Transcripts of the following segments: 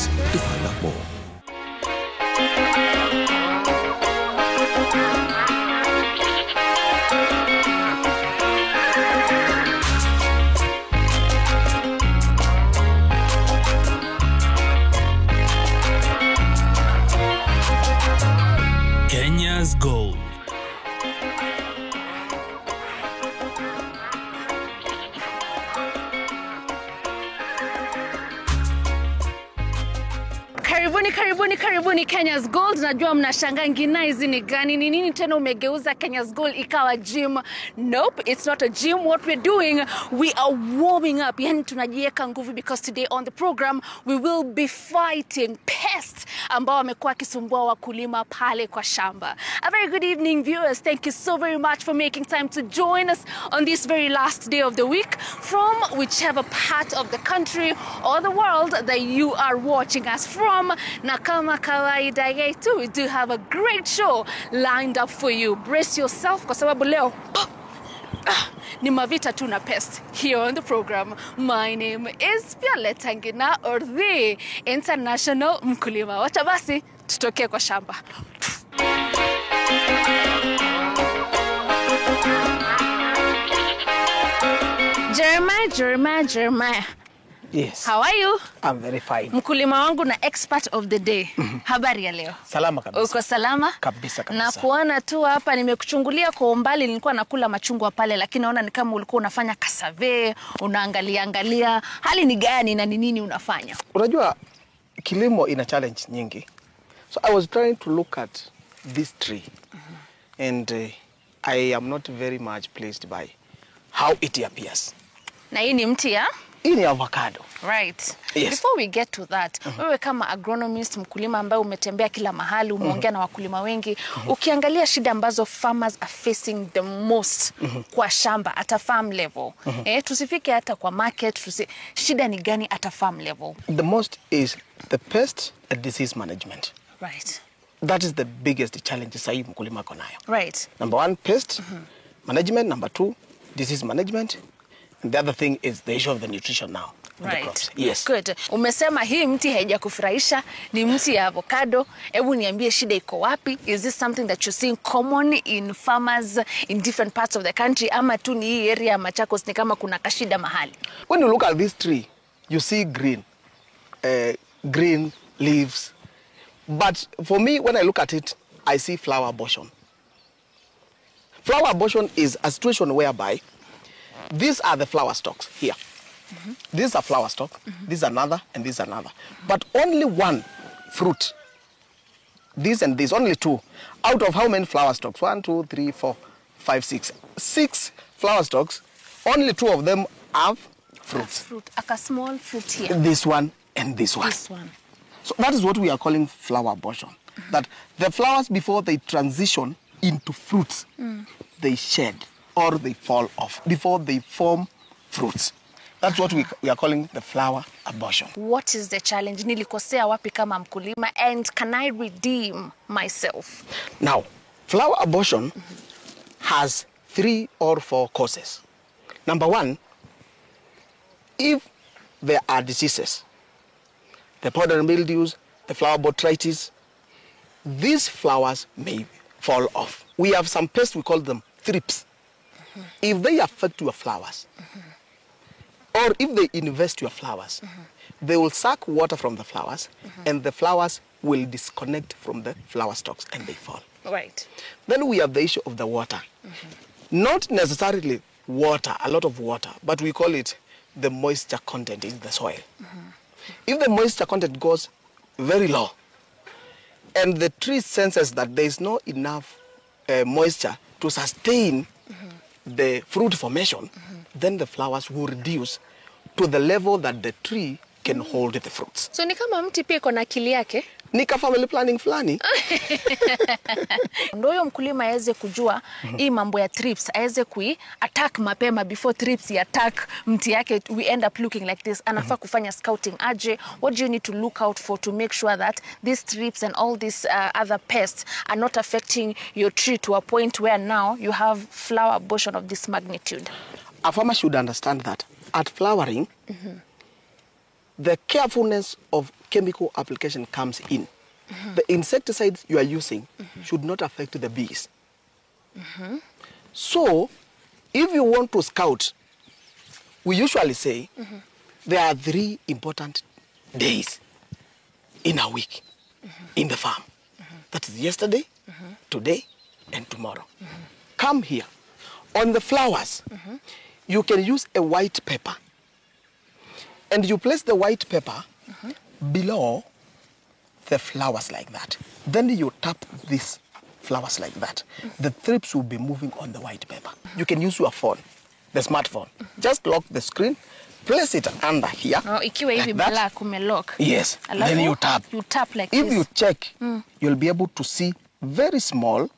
Pests to find out more. Kenya's Gold. Karibuni Kenya's Gold. Najua mnashangaa ngina hizi ni gani? Ni nini tena umegeuza Kenya's Gold ikawa gym? Nope, it's not a gym. What we're doing, we are warming up. Yani tunajiweka nguvu because today on the program we will be fighting pests ambao wamekuwa kisumbua wakulima pale kwa shamba. A very good evening viewers. Thank you so very much for making time to join us on this very last day of the week from whichever part of the country or the world that you are watching us from. Na kama kawaida yetu, we do have a great show lined up for you. Brace yourself kwa sababu leo ni mavita tu na pest here on the program. My name is Violeta Ngina, or the International Mkulima. Wacha basi tutoke kwa shamba. Jeremiah. Yes. How are you? I'm very fine. Mkulima wangu na expert of the day. Habari ya leo? Salama kabisa. Uko salama? Kabisa. Na kuona tu hapa nimekuchungulia kwa umbali, nilikuwa nakula machungwa pale, lakini naona ni kama ulikuwa unafanya kasave, unaangalia. Hali ni gani na ni nini unafanya? Unajua kilimo ina challenge nyingi. So I was trying to look at this tree. And I am not very much pleased by how it appears. Na hii ni mti ya? Hii ni avocado. Right. Yes. Before we get to that, wewe kama agronomist, mkulima ambaye umetembea kila mahali, umeongea na wakulima wengi, ukiangalia shida ambazo farmers are facing the most kwa shamba at a farm level. Tusifike hata kwa market, shida ni gani at a farm level? The most is the pest and disease management. Right. That is the biggest challenge sahi mkulima ako nayo. Right. Number 1, pest management. Number 2, disease management. And the other thing is the issue of the nutrition now. Right. The crops. Yes. Good. Umesema hii mti haijakufurahisha, ni mti ya avocado. Hebu niambie shida iko wapi? Is this something that you're seeing common in farmers in different parts of the country, ama tu ni hii area Machakos ni kama kuna kashida mahali? When you look at this tree, you see green leaves. But for me, when I look at it, I see flower abortion. Flower abortion is a situation whereby these are the flower stalks here. These are flower stalk, this is another, and this is another. But only one fruit. This and this, only 2. Out of how many flower stalks? 1, 2, 3, 4, 5, 6. 6 flower stalks, only 2 of them have fruits. Fruit, a small fruit here. This one and this one. This one. So that is what we are calling flower abortion. That the flowers, before they transition into fruits, they shed or they fall off before they form fruits. That's what we are calling the flower abortion. What is the challenge? Nilikosea wapi kama mkulima, and can I redeem myself? Now, flower abortion has 3 or 4 causes. Number 1, if there are diseases, the powdery mildews, the flower botrytis, these flowers may fall off. We have some pests, we call them thrips. If they affect your flowers, or if they invest your flowers, they will suck water from the flowers, and the flowers will disconnect from the flower stalks and they fall. Right. Then we have the issue of the water. Not necessarily water, a lot of water, but we call it the moisture content in the soil. If the moisture content goes very low, and the tree senses that there is not enough moisture to sustain the fruit formation, then the flowers will reduce to the level that the tree can hold the fruits. So ni kama mti pia iko na akili yake? Ni ka family planning fulani. Ndio mkulima aweze kujua hii mambo ya thrips, aweze attack mapema before thrips attack mti yake. We end up looking like this. Anafaa kufanya scouting aje. What do you need to look out for to make sure that these thrips and all these other pests are not affecting your tree to a point where now you have flower abortion of this magnitude? A farmer should understand that at flowering, the carefulness of chemical application comes in. The insecticides you are using should not affect the bees. So, if you want to scout, we usually say there are 3 important days in a week in the farm. That is yesterday, today, and tomorrow. Come here. On the flowers, you can use a white paper. And you place the white paper below the flowers like that. Then you tap these flowers like that. The thrips will be moving on the white paper. You can use your phone, the smartphone. Just lock the screen, place it under here. Ikiwa hivi black umelock. Yes. Then you tap. You tap like if this. If you check, you'll be able to see very small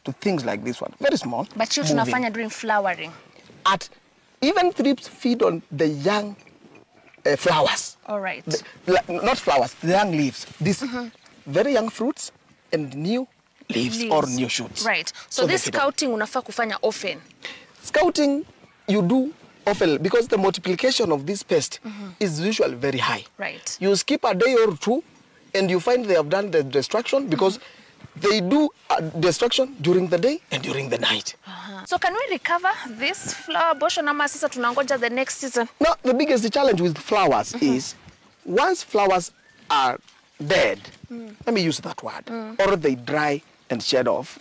to things like this one. Very small. But you tunafanya during flowering. Even thrips feed on the young flowers. All right. Not flowers, the young leaves. These very young fruits and new leaves or new shoots. Right. So this scouting unafaa kufanya often. Scouting you do often because the multiplication of this pest is usually very high. Right. You skip a day or 2 and you find they have done the destruction because they do destruction during the day and during the night. So can we recover this flower bush ama sasa tunangoja the next season? No, the biggest challenge with flowers is once flowers are dead, let me use that word, or they dry and shed off,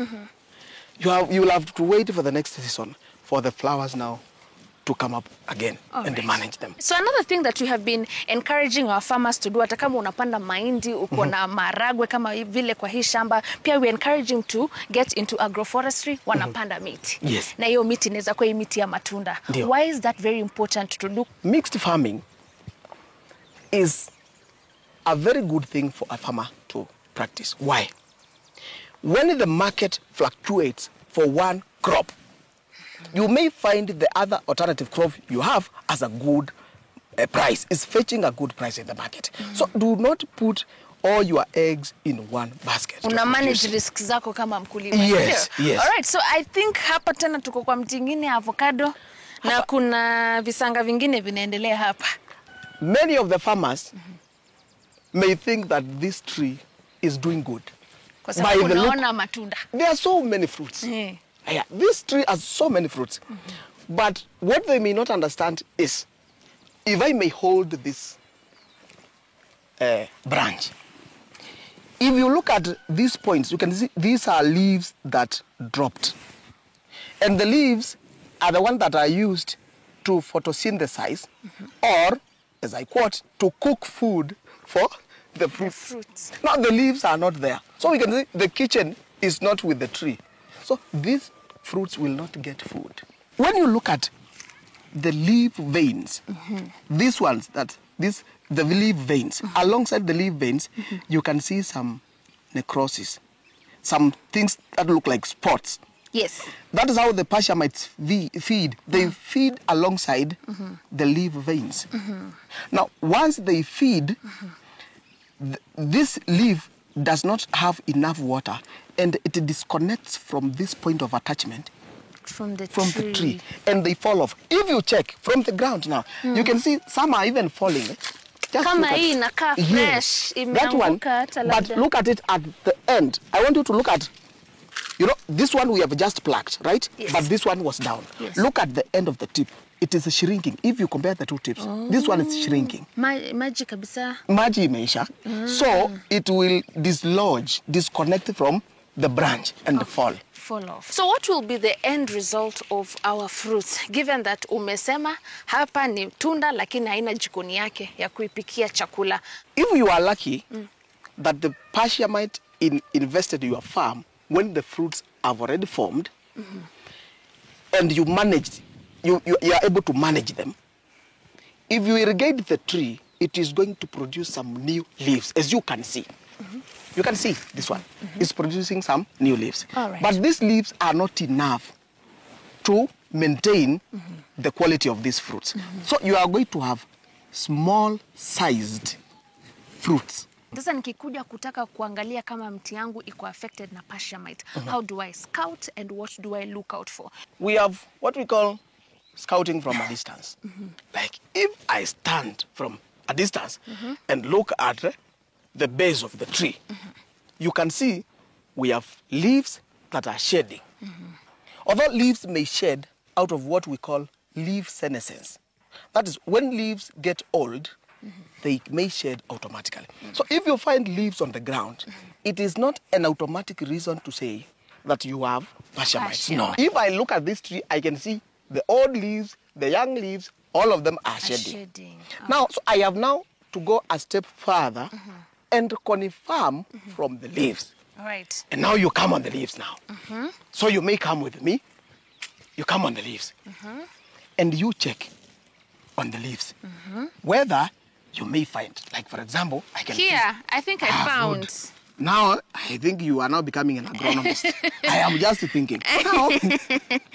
you will have to wait for the next season for the flowers now to come up again and manage them. So another thing that we have been encouraging our farmers to do, hata kama unapanda mahindi, uko na maragwe kama vile kwa hii shamba, pia we encouraging to get into agroforestry, wanapanda miti. Yes. Na hiyo miti inaweza kuwa miti ya matunda. Dio. Why is that very important to do? Mixed farming is a very good thing for a farmer to practice. Why? When the market fluctuates for one crop, you may find the other alternative crop you have as a good price. It's fetching a good price in the market. So do not put all your eggs in one basket. Una manage risks zako kama mkulima. Yes, yes. All right, so I think hapa tena tuko kwa mti ingine avocado na kuna visanga vingine vinaendelea hapa. Many of the farmers may think that this tree is doing good. Kwa sababu unaona matunda. There are so many fruits. Yeah, this tree has so many fruits. But what they may not understand is, if I may hold this branch, if you look at these points, you can see these are leaves that dropped. And the leaves are the ones that are used to photosynthesize or, as I quote, to cook food for the fruits. Now the leaves are not there. So we can see the kitchen is not with the tree. So these fruits will not get food. When you look at the leaf veins, these ones, the leaf veins, alongside the leaf veins, you can see some necrosis, some things that look like spots. Yes. That is how the pasture mites feed. They feed alongside the leaf veins. Now, once they feed, this leaf does not have enough water and it disconnects from this point of attachment from the tree and they fall off. If you check from the ground now, you can see some are even falling. Just kama hii inakaa fresh, that one, but look at it at the end. I want you to look at, you know, this one we have just plucked, right? Yes. But this one was down. Yes. Look at the end of the tip. It is shrinking. If you compare the two tips, this one is shrinking. Maji kabisa. Maji imeisha. So it will dislodge, disconnect from the branch and fall off. So what will be the end result of our fruits, given that umesema hapa ni tunda lakini haina jikoni yake ya kuipikia chakula? If you are lucky that the pasture mite invested your farm when the fruits have already formed, and you managed, you are able to manage them, if you irrigate the tree, it is going to produce some new leaves, as you can see. You can see this one is producing some new leaves. Right. But these leaves are not enough to maintain the quality of these fruits. So you are going to have small-sized fruits. Sasa nikikuja kutaka kuangalia kama mti yangu iko affected na pasture mite, how do I scout and what do I look out for? We have what we call scouting from a distance. Like if I stand from a distance and look at the base of the tree, you can see we have leaves that are shedding. Although leaves may shed out of what we call leaf senescence. That is, when leaves get old, they may shed automatically. So if you find leaves on the ground, it is not an automatic reason to say that you have pasture mites. No. If I look at this tree, I can see the old leaves, the young leaves, all of them are shedding. Now, so I have now to go a step further and confirm from the leaves. All right. And now you come on the leaves now. So you may come with me. You come on the leaves. And you check on the leaves whether you may find, like for example, I can Here, I think I found. Good. Now, I think you are now becoming an agronomist. I am just thinking. Now,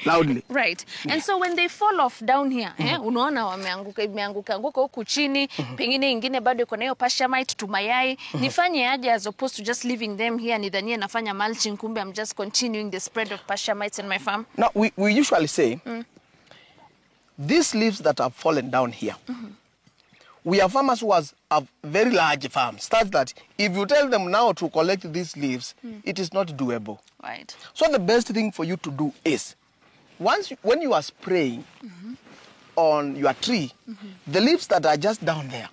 loudly. Right. And so when they fall off down here, unaona wameanguka, imeanguka huku chini, pengine ingine bado iko na hiyo pasture mite tumayai, nifanye aje as opposed to just leaving them here, nidhania nafanya mulching, kumbe I'm just continuing the spread of pasture mites in my farm? Now, we usually say, these leaves that have fallen down here, we have farmers who have very large farms, such that if you tell them now to collect these leaves, it is not doable. Right. So the best thing for you to do is, when you are spraying on your tree, the leaves that are just down there,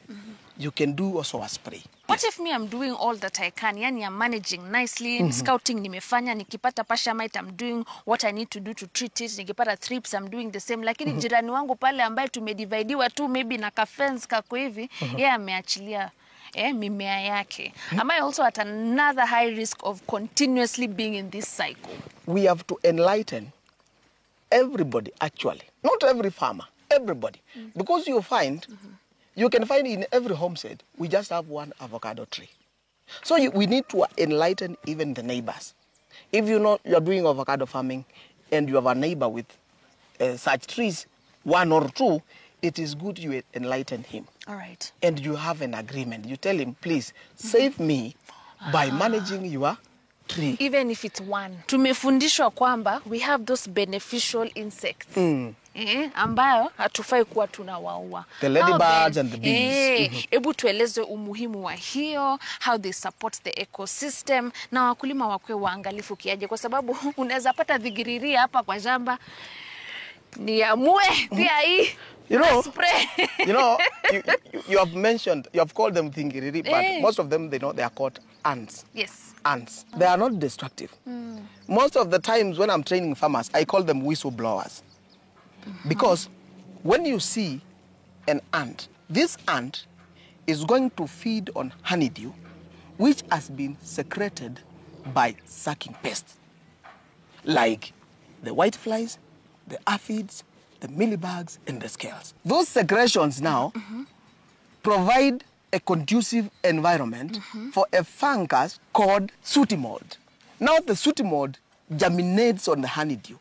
you can do also a spray. What if me, I'm doing all that I can? Yani I'm managing nicely, scouting nimefanya, nikipata pasture mite, I'm doing what I need to do to treat it, nikipata thrips, I'm doing the same. Lakini jirani wangu pale ambaye tumedividiwa tu maybe na ka fence kako hivi, yeye ameachilia mimea yake. Am I also at another high risk of continuously being in this cycle? We have to enlighten everybody, actually. Not every farmer, everybody. Because you find, you can find in every homestead, we just have one avocado tree. So we need to enlighten even the neighbors. If you know you're doing avocado farming and you have a neighbor with such trees, one or two, it is good you enlighten him. All right. And you have an agreement. You tell him, please, save me by managing your tree. Even if it's one. Tumefundishwa kwamba we have those beneficial insects. Ambayo hatufai kuwa tunawaua. The ladybirds and the bees. Ebu tueleze umuhimu wa hiyo, how they support the ecosystem, na wakulima wakwe waangalifu kiaje, kwa sababu unaweza pata dhigiriria hapa kwa shamba niamue pia hii. You know, you have mentioned, you have called them thingiriri, but most of them, they are called ants. Yes. Ants. They are not destructive. Most of the times when I'm training farmers, I call them whistleblowers. Because when you see an ant, this ant is going to feed on honeydew, which has been secreted by sucking pests, like the whiteflies, the aphids, the mealybugs, and the scales. Those secretions now provide a conducive environment for a fungus called sooty mold. Now the sooty mold germinates on the honeydew,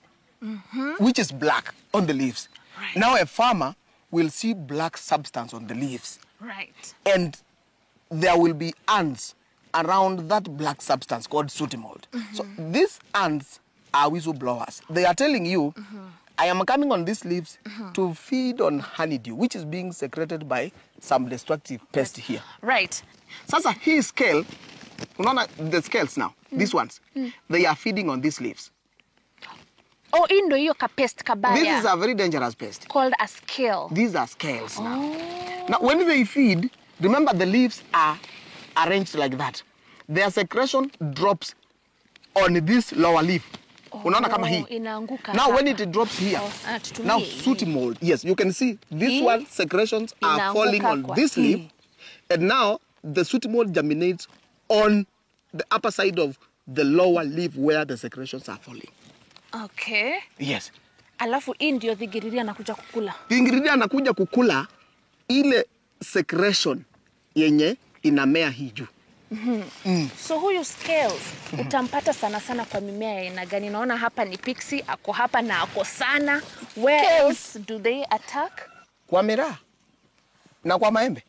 which is black on the leaves. Right. Now a farmer will see black substance on the leaves. Right. And there will be ants around that black substance called sooty mold. So these ants are whistleblowers. They are telling you, I am coming on these leaves to feed on honeydew, which is being secreted by some destructive pest here. Right. Sasa hii scale, unaona the scales now, these ones, they are feeding on these leaves. Oh, indo hiyo ka pest kabaya. This is a very dangerous pest. Called a scale. These are scales now. Now, when they feed, remember the leaves are arranged like that. Their secretion drops on this lower leaf. Unaona kama hii. Inaanguka. Now, when it drops here, now sooty mold, yes, you can see this one secretions are falling on this leaf, and now the sooty mold germinates on the upper side of the lower leaf where the secretions are falling. Okay. Yes. Alafu hii ndio thigiriria anakuja kukula. Thigiriria anakuja kukula ile secretion yenye inamea hii juu. So huyu scales utampata sana sana kwa mimea ya aina gani? Naona hapa ni pixie, ako hapa na ako sana. Where else do they attack? Kwa miraa na kwa maembe.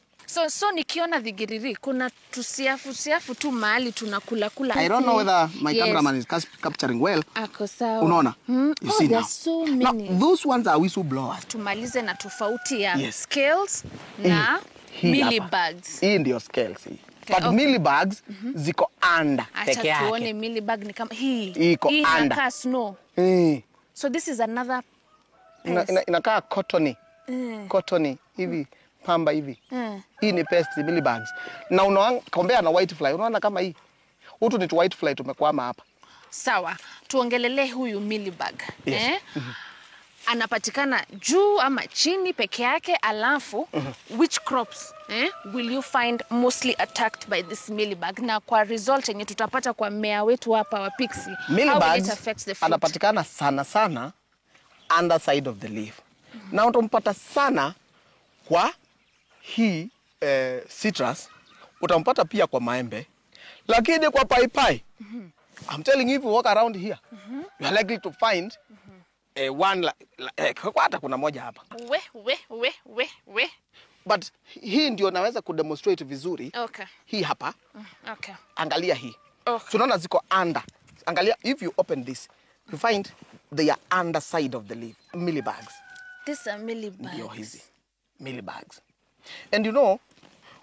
So nikiona dhigiriri kuna tusiafu tu mahali tunakula. I don't know whether my cameraman is capturing well. Ako sawa. Unaona? You see now. So many. Now, those ones are whistle blowers. Tumalize na tofauti ya scales na millibags. Hii ndio scales hii. But millibags ziko under peke yake. Acha tuone millibag ni kama hii. Hii inakaa snow. So this is another inakaa cottony. Cottony hivi pamba hivi. Hii ni pest millibags. Na unaona compare na whitefly. Unaona kama hii. Hutu ni whitefly tumekwama hapa. Sawa. Tuongelele huyu millibag. Anapatikana juu ama chini peke yake, alafu which crops will you find mostly attacked by this millibag? Na kwa result yenye tutapata kwa mmea wetu hapa wa pixie, how will it affect the fruit? Anapatikana sana underside of the leaf. Na utampata sana kwa hii citrus, utampata pia kwa maembe, lakini kwa paipai, I'm telling you, if you walk around here, you are likely to find one hata kuna moja hapa. We. But hii ndio naweza kudemonstrate vizuri. Hii hapa. Angalia hii. Tunaona ziko under. Angalia, if you open this, you find they are underside of the leaf. Millibags. These are millibags. Ndio hizi. Millibags. And you know,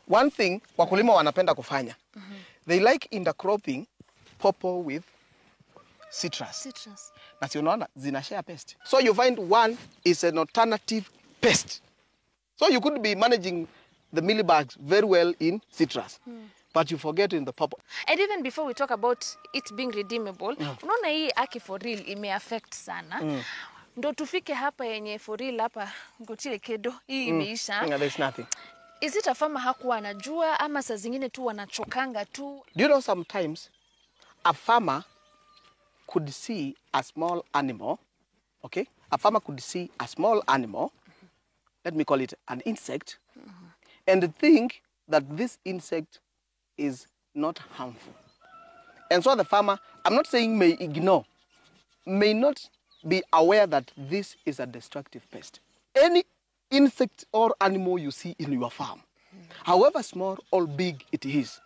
one thing wakulima wanapenda kufanya. They like intercropping purple with citrus. Na si unaona zina share pest. So you find one is an alternative pest. So you could be managing the millibags very well in citrus. But you forget in the purple. And even before we talk about it being redeemable, unaona hii aki for real ime affect sana. Ndo tufike hapa yenye for real hapa ngotile kedo hii imeisha. There's nothing. Is it a farmer hakuwa anajua ama saa zingine tu wanachokanga tu? Do you know sometimes a farmer could see a small animal, okay? A farmer could see a small animal, let me call it an insect, and think that this insect is not harmful. And so the farmer, I'm not saying may ignore, may not be aware that this is a destructive pest. Any insect or animal you see in your farm, however small or big it is,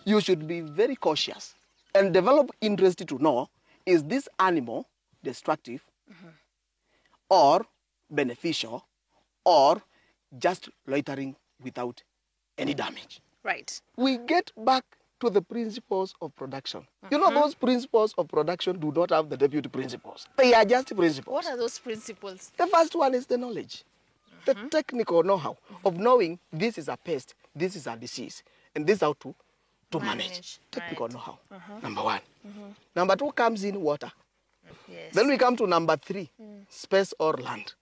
you should be very cautious and develop interest to know, is this animal destructive or beneficial or just loitering without any damage? Right. We get back to the principles of production. You know, those principles of production do not have the deputy principles. They are just principles. What are those principles? The first one is the knowledge, the technical know-how of knowing this is a pest, this is a disease, and this is how to manage. Technical know-how, number one. Number two comes in water. Then we come to number three, space or land.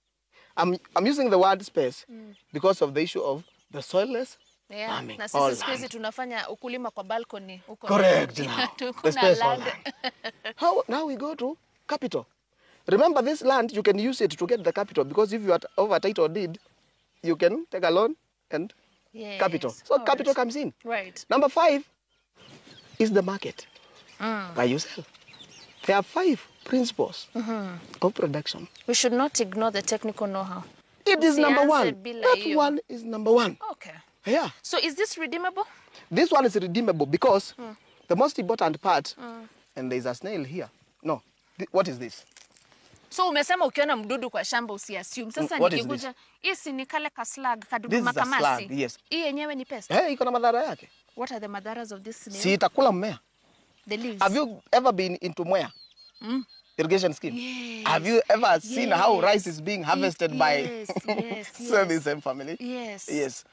I'm using the word space because of the issue of the soilless farming. Na sisi siku hizi tunafanya ukulima kwa balcony. Correct. The space or land. Now we go to capital. Remember, this land, you can use it to get the capital, because if you are over title deed, you can take a loan and capital. So capital comes in. Right. Number 5 is the market. By yourself. There are 5 principles of production. We should not ignore the technical know-how. It is number 1. That one is number 1. Okay. Yeah. So is this redeemable? This one is redeemable because the most important part, and there's a snail here. No. What is this? So umesema ukiona mdudu kwa shamba usiassume. Sasa nikikuja, hii ni kale ka slug, kadudu makamasi. Yes. Hii yenyewe ni pest. Iko na madhara yake. What are the madharas of this snail? Si itakula mmea. The leaves. Have you ever been into Mwea? Irrigation scheme? Yes. Have you ever seen how rice is being harvested by the same family? Yes. Yes.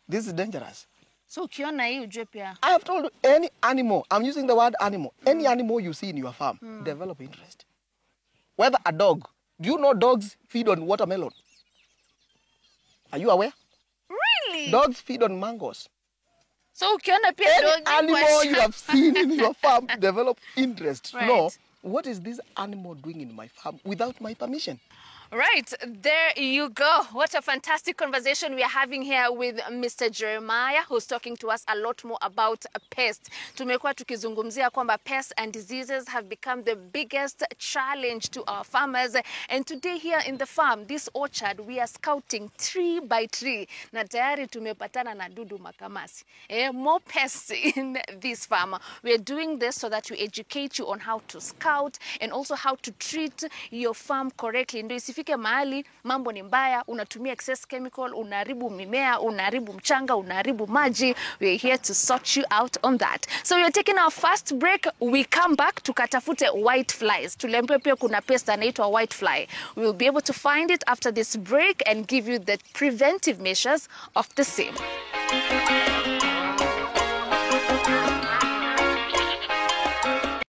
This is dangerous. So ukiona hii ujue pia. I have told you, any animal, I'm using the word animal, any animal you see in your farm, develop interest. Whether a dog, do you know dogs feed on watermelon? Are you aware? Really? Dogs feed on mangoes. So ukiona pia any animal you have seen in your farm, develop interest. Right. No, what is this animal doing in my farm without my permission? Right, there you go. What a fantastic conversation we are having here with Mr. Jeremiah, who's talking to us a lot more about pests. Tumekuwa tukizungumzia kwamba pests and diseases have become the biggest challenge to our farmers. And today here in the farm, this orchard, we are scouting tree by tree. Na tayari tumepatana na dudu makamasi. More pests in this farm. We are doing this so that we educate you on how to scout and also how to treat your farm correctly. Ndio isifike mahali mambo ni mbaya, unatumia excess chemical, unaharibu mimea, unaharibu mchanga, unaharibu maji. We are here to sort you out on that. So we are taking our first break. We come back tukatafute white flies. Tuliambiwa pia kuna pest anaitwa white fly. We will be able to find it after this break and give you the preventive measures of the same.